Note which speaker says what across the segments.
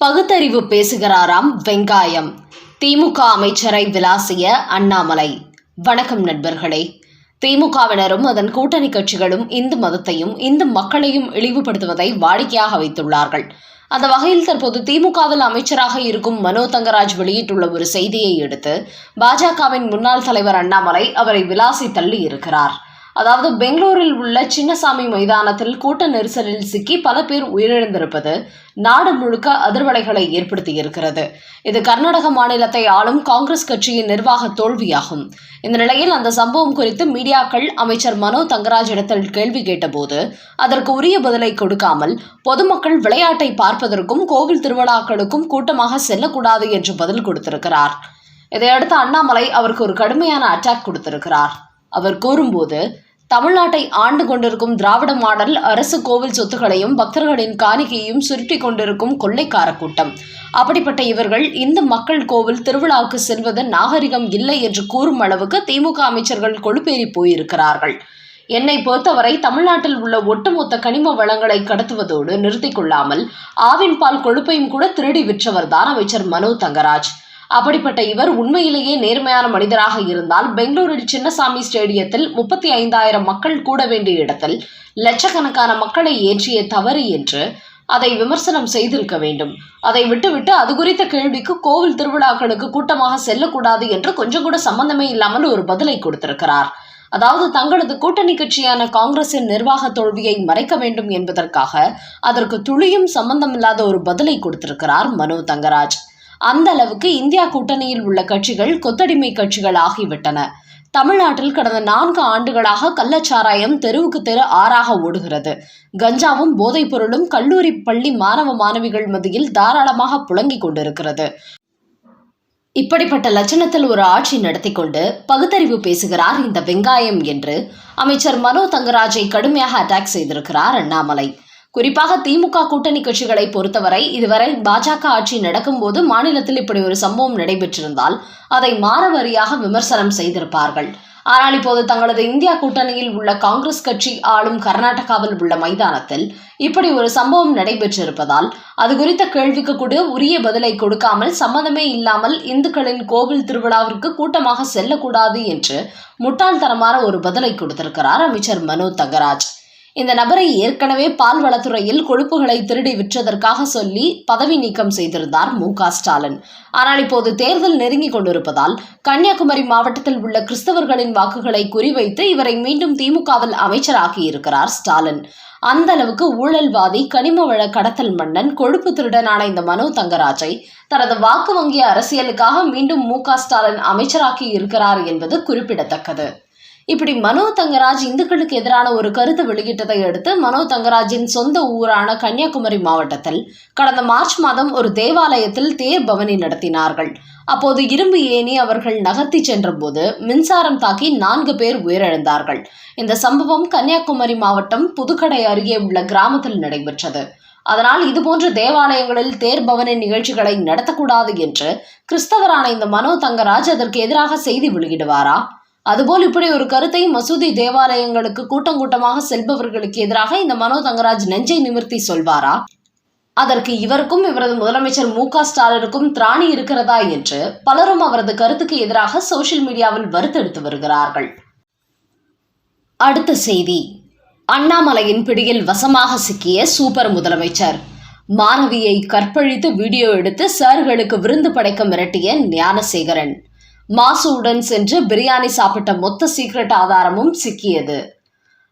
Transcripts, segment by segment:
Speaker 1: பகுத்தறிவு பேசுகிறாராம் வெங்காயம். திமுக அமைச்சரை விளாசிய அண்ணாமலை. வணக்கம் நண்பர்களே. திமுகவினரும் அதன் கூட்டணி கட்சிகளும் இந்து மதத்தையும் இந்து மக்களையும் இழிவுபடுத்துவதை வாடிக்கையாக வைத்துள்ளார்கள். அந்த வகையில் தற்போது திமுகவில் அமைச்சராக இருக்கும் மனோ தங்கராஜ் வெளியிட்டுள்ள ஒரு செய்தியை எடுத்து பாஜகவின் முன்னாள் தலைவர் அண்ணாமலை அவரை விளாசி தள்ளி இருக்கிறார். அதாவது, பெங்களூரில் உள்ள சின்னசாமி மைதானத்தில் கூட்ட நெரிசலில் சிக்கி பல பேர் உயிரிழந்திருப்பது நாடு முழுக்க அதிர்வலைகளை ஏற்படுத்தியிருக்கிறது. இது கர்நாடக மாநிலத்தை ஆளும் காங்கிரஸ் கட்சியின் நிர்வாக தோல்வியாகும். இந்த நிலையில் அந்த சம்பவம் குறித்து மீடியாக்கள் அமைச்சர் மனோ தங்கராஜிடத்தில் கேள்வி கேட்டபோது அதற்கு உரிய பதிலை கொடுக்காமல் பொதுமக்கள் விளையாட்டை பார்ப்பதற்கும் கோவில் திருவிழாக்களுக்கும் கூட்டமாக செல்லக்கூடாது என்று பதில் கொடுத்திருக்கிறார். இதையடுத்து அண்ணாமலை அவருக்கு ஒரு கடுமையான அட்டாக் கொடுத்திருக்கிறார். அவர் கூறும்போது, தமிழ்நாட்டை ஆண்டு கொண்டிருக்கும் திராவிட மாடல் அரசு கோவில் சொத்துக்களையும் பக்தர்களின் காணிக்கையும் சுருட்டி கொண்டிருக்கும் கொள்ளைக்கார கூட்டம். அப்படிப்பட்ட இவர்கள் இந்து மக்கள் கோவில் திருவிழாவுக்கு செல்வது நாகரிகம் இல்லை என்று கூறும் அளவுக்கு திமுக அமைச்சர்கள் கொழுப்பேறி போயிருக்கிறார்கள். என்னை பொறுத்தவரை தமிழ்நாட்டில் உள்ள ஒட்டுமொத்த கனிம வளங்களை கடத்துவதோடு நிறுத்திக் கொள்ளாமல் ஆவின் பால் கொழுப்பையும் கூட திருடி விற்றவர்தான் அமைச்சர் மனோ தங்கராஜ். அப்படிப்பட்ட இவர் உண்மையிலேயே நேர்மையான மனிதராக இருந்தால் பெங்களூரில் சின்னசாமி ஸ்டேடியத்தில் 35,000 மக்கள் கூட வேண்டிய இடத்தில் லட்சக்கணக்கான மக்களை ஏற்றிய தவறு என்று அதை விமர்சனம் செய்திருக்க வேண்டும். அதை விட்டுவிட்டு அது குறித்த கேள்விக்கு கோவில் திருவிழாக்களுக்கு கூட்டமாக செல்லக்கூடாது என்று கொஞ்சம் கூட சம்பந்தமே இல்லாமல் ஒரு பதிலை கொடுத்திருக்கிறார். அதாவது, தங்களது கூட்டணி கட்சியான காங்கிரசின் நிர்வாக தோல்வியை மறைக்க வேண்டும் என்பதற்காக அதற்கு துளியும் சம்பந்தமில்லாத ஒரு பதிலை கொடுத்திருக்கிறார் மனோ தங்கராஜ். அந்த அளவுக்கு இந்தியா கூட்டணியில் உள்ள கட்சிகள் கொத்தடிமை கட்சிகள் ஆகிவிட்டன. தமிழ்நாட்டில் கடந்த 4 ஆண்டுகளாக கள்ளச்சாராயம் தெருவுக்கு தெரு ஆறாக ஓடுகிறது. கஞ்சாவும் போதைப் பொருளும் கல்லூரி பள்ளி மாணவ மாணவிகள் மத்தியில் தாராளமாக புழங்கிக் கொண்டிருக்கிறது. இப்படிப்பட்ட லட்சணத்தில் ஒரு ஆட்சி நடத்தி கொண்டு பகுத்தறிவு பேசுகிறார் இந்த வெங்காயம் என்று அமைச்சர் மனோ தங்கராஜை கடுமையாக அட்டாக் செய்திருக்கிறார் அண்ணாமலை. குறிப்பாக திமுக கூட்டணி கட்சிகளை பொறுத்தவரை இதுவரை பாஜக ஆட்சி நடக்கும்போது மாநிலத்தில் இப்படி ஒரு சம்பவம் நடைபெற்றிருந்தால் அதை மாறவரியாக விமர்சனம் செய்திருப்பார்கள். ஆனால் இப்போது தங்களது இந்தியா கூட்டணியில் உள்ள காங்கிரஸ் கட்சி ஆளும் கர்நாடகாவில் உள்ள மைதானத்தில் இப்படி ஒரு சம்பவம் நடைபெற்றிருப்பதால் அது குறித்த கேள்விக்கு கூட உரிய பதிலை கொடுக்காமல் சம்மதமே இல்லாமல் இந்துக்களின் கோவில் திருவிழாவிற்கு கூட்டமாக செல்லக்கூடாது என்று முட்டாள்தனமான ஒரு பதிலை கொடுத்திருக்கிறார் அமைச்சர் மனோ தங்கராஜ். இந்த நபரை ஏற்கனவே பால்வளத்துறையில் கொழுப்புகளை திருடி விற்றதற்காக சொல்லி பதவி நீக்கம் செய்திருந்தார் மு.க. ஸ்டாலின். ஆனால் இப்போது தேர்தல் நெருங்கி கொண்டிருப்பதால் கன்னியாகுமரி மாவட்டத்தில் உள்ள கிறிஸ்தவர்களின் வாக்குகளை குறிவைத்து இவரை மீண்டும் திமுகவில் அமைச்சராகி இருக்கிறார் ஸ்டாலின். அந்த அளவுக்கு ஊழல்வாதி, கனிம வள கடத்தல் மன்னன், கொழுப்பு திருடனான இந்த மனோ தங்கராஜை தனது வாக்கு வங்கி அரசியலுக்காக மீண்டும் மு.க. ஸ்டாலின் அமைச்சராக்கி இருக்கிறார் என்பது குறிப்பிடத்தக்கது. இப்படி மனோ தங்கராஜ் இந்துக்களுக்கு எதிரான ஒரு கருத்து வெளியிட்டதை அடுத்து மனோ தங்கராஜின் சொந்த ஊரான கன்னியாகுமரி மாவட்டத்தில் கடந்த மார்ச் மாதம் ஒரு தேவாலயத்தில் தேர் பவனி நடத்தினார்கள். அப்போது இரும்பு ஏணி அவர்கள் நகர்த்தி சென்றபோது மின்சாரம் தாக்கி 4 பேர் உயிரிழந்தார்கள். இந்த சம்பவம் கன்னியாகுமரி மாவட்டம் புதுக்கடை அருகே உள்ள கிராமத்தில் நடைபெற்றது. அதனால் இதுபோன்ற தேவாலயங்களில் தேர் பவனி நிகழ்ச்சிகளை நடத்தக்கூடாது என்று கிறிஸ்தவரான இந்த மனோ தங்கராஜ் அதற்கு எதிராக செய்தி வெளியிடுவாரா? அதுபோல் இப்படி ஒரு கருத்தை மசூதி தேவாலயங்களுக்கு கூட்டமாக செல்பவர்களுக்கு எதிராக இந்த மனோ தங்கராஜ் நெஞ்சை நிமிர்த்தி சொல்வாரா? அதற்கு இவருக்கும் இவரது முதலமைச்சர் மு.க. ஸ்டாலினுக்கும் திராணி இருக்கிறதா என்று பலரும் அவரது கருத்துக்கு எதிராக சோசியல் மீடியாவில் வறுத்தெடுத்து வருகிறார்கள். அடுத்த செய்தி. அண்ணாமலையின் பிடியில் வசமாக சிக்கிய சூப்பர் முதலமைச்சர். மாணவியை கற்பழித்து வீடியோ எடுத்து சார்களுக்கு விருந்து படைக்க மிரட்டிய ஞானசேகரன். மாசுவுடன் சென்று பிரியாணி சாப்பிட்ட மொத்த சீக்ரெட் ஆதாரமும் சிக்கியது.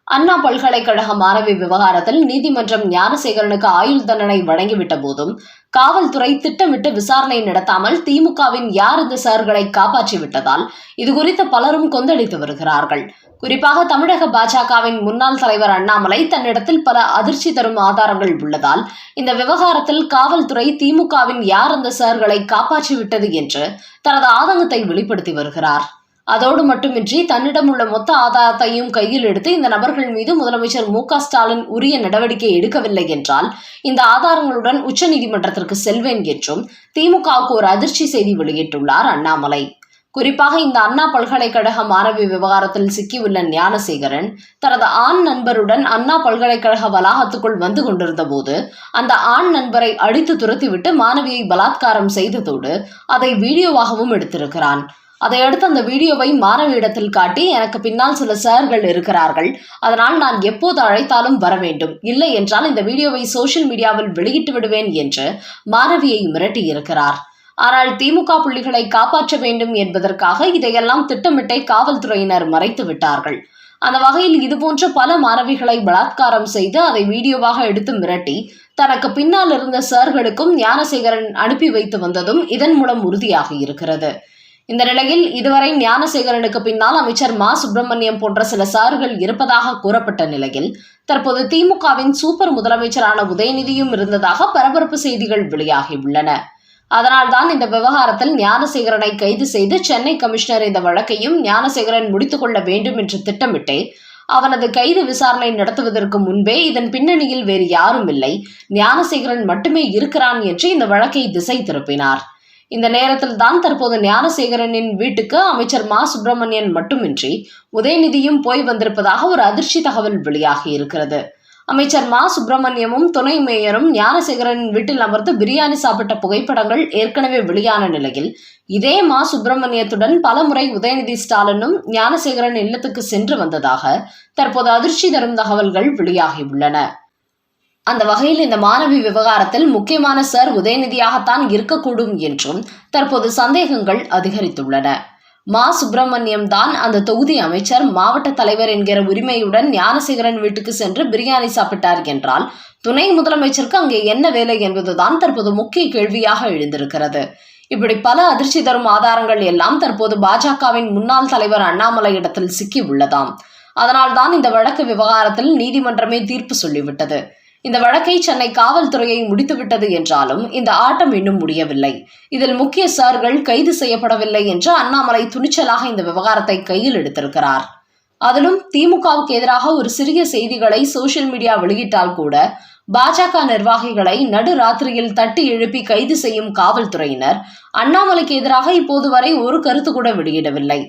Speaker 1: அண்ணா பல்கலைக்கழக மாணவி விவகாரத்தில் நீதிமன்றம் ஞானசேகரனுக்கு ஆயுள் தண்டனை வழங்கிவிட்ட போதும் காவல்துறை திட்டமிட்டு விசாரணை நடத்தாமல் திமுகவின் யார் இந்த சார்களை காப்பாற்றி விட்டதால் இது குறித்து பலரும் கொந்தளித்து வருகிறார்கள். குறிப்பாக தமிழக பாஜகவின் முன்னாள் தலைவர் அண்ணாமலை தன்னிடத்தில் பல அதிர்ச்சி தரும் ஆதாரங்கள் உள்ளதால் இந்த விவகாரத்தில் காவல்துறை திமுகவின் யார் அந்த சார்களை காப்பாற்றி விட்டது என்று தனது ஆதங்கத்தை வெளிப்படுத்தி வருகிறார். அதோடு மட்டுமின்றி தன்னிடம் உள்ள மொத்த ஆதாரத்தையும் கையில் எடுத்து இந்த நபர்கள் மீது முதலமைச்சர் மு.க. ஸ்டாலின் உரிய நடவடிக்கை எடுக்கவில்லை என்றால் இந்த ஆதாரங்களுடன் உச்சநீதிமன்றத்திற்கு செல்வேன் என்றும் திமுகவுக்கு ஒரு அதிர்ச்சி செய்தி வெளியிட்டுள்ளார் அண்ணாமலை. குறிப்பாக இந்த அண்ணா பல்கலைக்கழக மாணவி விவகாரத்தில் சிக்கியுள்ள ஞானசேகரன் தனது ஆண் நண்பருடன் அண்ணா பல்கலைக்கழக வளாகத்துக்குள் வந்து கொண்டிருந்த போது அந்த ஆண் நண்பரை அடித்து துரத்திவிட்டு மாணவியை பலாத்காரம் செய்ததோடு அதை வீடியோவாகவும் எடுத்திருக்கிறான். அதையடுத்து அந்த வீடியோவை மாணவியிடத்தில் காட்டி, எனக்கு பின்னால் சில சார்கள் இருக்கிறார்கள், அதனால் நான் எப்போது அழைத்தாலும் வர வேண்டும், இல்லை என்றால் இந்த வீடியோவை சோசியல் மீடியாவில் வெளியிட்டு விடுவேன் என்று மாணவியை மிரட்டியிருக்கிறார். ஆனால் திமுக புள்ளிகளை காப்பாற்ற வேண்டும் என்பதற்காக இதையெல்லாம் திட்டமிட்டே காவல்துறையினர் மறைத்து விட்டார்கள். அந்த வகையில் இதுபோன்ற பல மாணவிகளை பலாத்காரம் செய்து அதை வீடியோவாக எடுத்து மிரட்டி தனக்கு பின்னால் இருந்த சார்களுக்கும் ஞானசேகரன் அனுப்பி வைத்து வந்ததும் இதன் மூலம் உறுதியாகி இருக்கிறது. இந்த நிலையில் இதுவரை ஞானசேகரனுக்கு பின்னால் அமைச்சர் மா சுப்பிரமணியம் போன்ற சில சார்கள் இருப்பதாக கூறப்பட்ட நிலையில் தற்போது திமுகவின் சூப்பர் முதலமைச்சரான உதயநிதியும் இருந்ததாக பரபரப்பு செய்திகள் வெளியாகியுள்ளன. அதனால்தான் இந்த விவகாரத்தில் ஞானசேகரனை கைது செய்து சென்னை கமிஷனர் இந்த வழக்கையும் ஞானசேகரன் முடித்துக் கொள்ள வேண்டும் என்று திட்டமிட்டே அவனது கைது விசாரணை நடத்துவதற்கு முன்பே இதன் பின்னணியில் வேறு யாரும் இல்லை, ஞானசேகரன் மட்டுமே இருக்கிறான் என்று இந்த வழக்கை திசை திருப்பினார். இந்த நேரத்தில் தான் தற்போது ஞானசேகரனின் வீட்டுக்கு அமைச்சர் மா சுப்பிரமணியன் மட்டுமின்றி உதயநிதியும் போய் வந்திருப்பதாக ஒரு அதிர்ச்சி தகவல் வெளியாகி இருக்கிறது. அமைச்சர் மா சுப்பிரமணியமும் துணை மேயரும் ஞானசேகரனின் வீட்டில் அமர்ந்து பிரியாணி சாப்பிட்ட புகைப்படங்கள் ஏற்கனவே வெளியான நிலையில் இதே மா சுப்பிரமணியத்துடன் பலமுறை உதயநிதி ஸ்டாலினும் ஞானசேகரன் இல்லத்துக்கு சென்று வந்ததாக தற்போது அதிர்ச்சி தரும் தகவல்கள் வெளியாகியுள்ளன. அந்த வகையில் இந்த மாணவி விவகாரத்தில் முக்கியமான சார் உதயநிதியாகத்தான் இருக்கக்கூடும் என்றும் தற்போது சந்தேகங்கள் அதிகரித்துள்ளன. மா சுப்பிரமணியம் தான் அந்த தொகுதி அமைச்சர், மாவட்ட தலைவர் என்கிற உரிமையுடன் ஞானசேகரன் வீட்டுக்கு சென்று பிரியாணி சாப்பிட்டார் என்றால் துணை முதலமைச்சருக்கு அங்கே என்ன வேலை என்பதுதான் தற்போது முக்கிய கேள்வியாக எழுந்திருக்கிறது. இப்படி பல அதிர்ச்சி தரும் ஆதாரங்கள் எல்லாம் தற்போது பாஜகவின் முன்னாள் தலைவர் அண்ணாமலையிடத்தில் சிக்கி உள்ளதாம். அதனால்தான் இந்த வழக்கு விவகாரத்தில் நீதிமன்றமே தீர்ப்பு சொல்லிவிட்டது. இந்த வழக்கை சென்னை காவல்துறையை முடித்துவிட்டது என்றாலும் இந்த ஆட்டம் இன்னும் முடியவில்லை. இதில் முக்கிய சார்கள் கைது செய்யப்படவில்லை என்று அண்ணாமலை துணிச்சலாக இந்த விவகாரத்தை கையில் எடுத்திருக்கிறார். அதிலும் திமுகவுக்கு எதிராக ஒரு சிறிய செய்திகளை சோசியல் மீடியா வெளியிட்டால் கூட பாஜக நிர்வாகிகளை நடுராத்திரியில் தட்டி எழுப்பி கைது செய்யும் காவல்துறையினர் அண்ணாமலைக்கு எதிராக இப்போது வரை ஒரு கருத்து கூட வெளியிடவில்லை.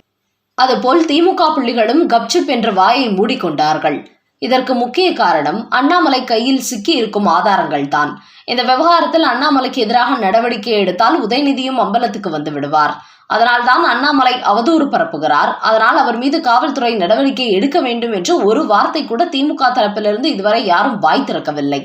Speaker 1: அதுபோல் திமுக புள்ளிகளும் கப்சிப் என்ற வாயை மூடிக்கொண்டார்கள். இதற்கு முக்கிய காரணம் அண்ணாமலை கையில் சிக்கி இருக்கும் ஆதாரங்கள் தான். இந்த விவகாரத்தில் அண்ணாமலைக்கு எதிராக நடவடிக்கை எடுத்தால் உதயநிதியும் அம்பலத்துக்கு வந்து விடுவார். அதனால் தான் அண்ணாமலை அவதூறு பரப்புகிறார். அதனால் அவர் மீது காவல்துறை நடவடிக்கை எடுக்க வேண்டும் என்று ஒரு வார்த்தை கூட திமுக தரப்பிலிருந்து இதுவரை யாரும் வாய் திறக்கவில்லை.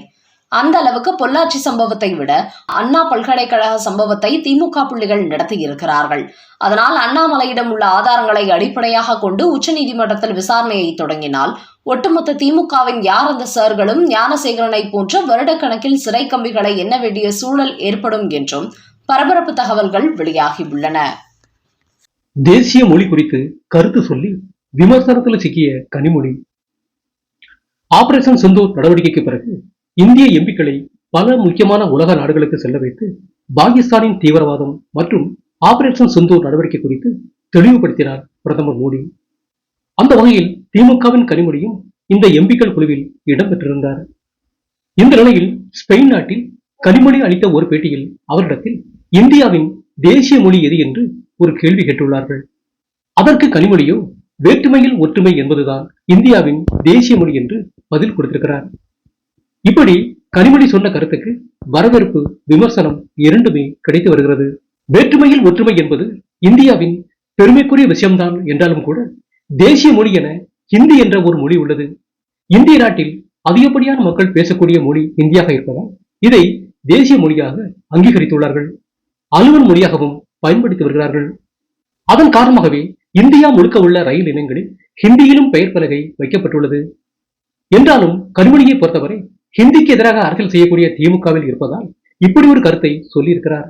Speaker 1: அந்த அளவுக்கு பொள்ளாச்சி சம்பவத்தை விட அண்ணா பல்கலைக்கழக சம்பவத்தை திமுக புள்ளிகள் நடத்தி இருக்கிறார்கள். அதனால் அண்ணாமலையிடம் உள்ள ஆதாரங்களை அடிப்படையாக கொண்டு உச்சநீதிமன்றத்தில் விசாரணையை தொடங்கினால் ஒட்டுமொத்த திமுகவின் யார் அந்த சார்களும் ஞானசேகரனை போன்ற வருடக்கணக்கில் சிறை கம்பிகளை எண்ண வேண்டிய சூழல் ஏற்படும் என்றும் பரபரப்பு தகவல்கள் வெளியாகியுள்ளன.
Speaker 2: தேசிய மொழி குறித்து கருத்து சொல்லி விமர்சனத்தில் சிக்கிய கனிமொழி. ஆபரேஷன் சிந்தூர் நடவடிக்கைக்கு பிறகு இந்திய எம்பிக்களை பல முக்கியமான உலக நாடுகளுக்கு செல்ல வைத்து பாகிஸ்தானின் தீவிரவாதம் மற்றும் ஆபரேஷன் சிந்தூர் நடவடிக்கை குறித்து தெளிவுபடுத்தினார் பிரதமர் மோடி. அந்த வகையில் திமுகவின் கனிமொழியும் இந்த எம்பிக்கள் குழுவில் இடம்பெற்றிருந்தார். இந்த நிலையில் ஸ்பெயின் நாட்டில் கனிமொழி அளித்த ஒரு பேட்டியில் அவரிடத்தில் இந்தியாவின் தேசிய மொழி எது என்று ஒரு கேள்வி கேட்டுள்ளார்கள். அதற்கு கனிமொழியோ வேற்றுமையில் ஒற்றுமை என்பதுதான் இந்தியாவின் தேசிய மொழி என்று பதில் கொடுத்திருக்கிறார். இப்படி கனிமொழி சொன்ன கருத்துக்கு வரவேற்பு, விமர்சனம் இரண்டுமே கிடைத்து வருகிறது. வேற்றுமையில் ஒற்றுமை என்பது இந்தியாவின் பெருமைக்குரிய விஷயம்தான் என்றாலும் கூட தேசிய மொழி என ஹிந்தி என்ற ஒரு மொழி உள்ளது. இந்திய நாட்டில் அதிகப்படியான மக்கள் பேசக்கூடிய மொழி ஹிந்தியாக இருப்பதால் இதை தேசிய மொழியாக அங்கீகரித்துள்ளார்கள். அலுவல் மொழியாகவும் பயன்படுத்தி வருகிறார்கள். அதன் காரணமாகவே இந்தியா முழுக்க உள்ள ரயில் இனங்களில் ஹிந்தியிலும் பெயர் பலகை வைக்கப்பட்டுள்ளது. என்றாலும் கனிமொழியை பொறுத்தவரை ஹிந்திக்கு எதிராக அரசியல் செய்யக்கூடிய திமுகவில் இருப்பதால் இப்படி ஒரு கருத்தை சொல்லியிருக்கிறார்.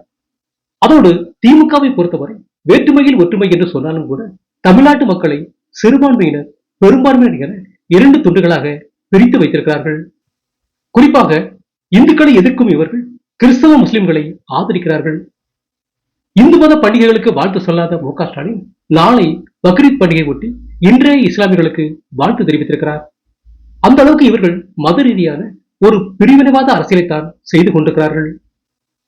Speaker 2: அதோடு திமுகவை பொறுத்தவரை வேற்றுமையில் ஒற்றுமை என்று சொன்னாலும் கூட தமிழ்நாட்டு மக்களை சிறுபான்மையினர், பெரும்பான்மையினர் என இரண்டு துண்டுகளாக பிரித்து வைத்திருக்கிறார்கள். குறிப்பாக இந்துக்களை எதிர்க்கும் இவர்கள் கிறிஸ்தவ முஸ்லிம்களை ஆதரிக்கிறார்கள். இந்து மத பண்டிகைகளுக்கு வாழ்த்து சொல்லாத மு.க. ஸ்டாலின் நாளை பக்ரீத் பண்டிகை ஒட்டி இன்றைய இஸ்லாமியர்களுக்கு வாழ்த்து தெரிவித்திருக்கிறார். அந்த அளவுக்கு இவர்கள் மத ரீதியான ஒரு பிரிவினைவாத அரசியலைத்தான் செய்து கொண்டிருக்கிறார்கள்.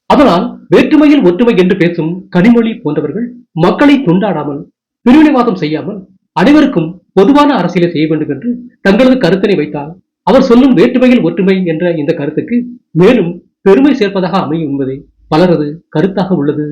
Speaker 2: அதனால் வேற்றுமையில் ஒற்றுமை என்று பேசும் கனிமொழி போன்றவர்கள் மக்களை துண்டாடாமல் பிரிவினைவாதம் செய்யாமல் அனைவருக்கும் பொதுவான அரசியலை செய்ய வேண்டும் என்று தங்களது கருத்தினை வைத்தால் அவர் சொல்லும் வேற்றுமையில் ஒற்றுமை என்ற இந்த கருத்துக்கு மேலும் பெருமை சேர்ப்பதாக அமையும் என்பதே பலரது கருத்தாக உள்ளது.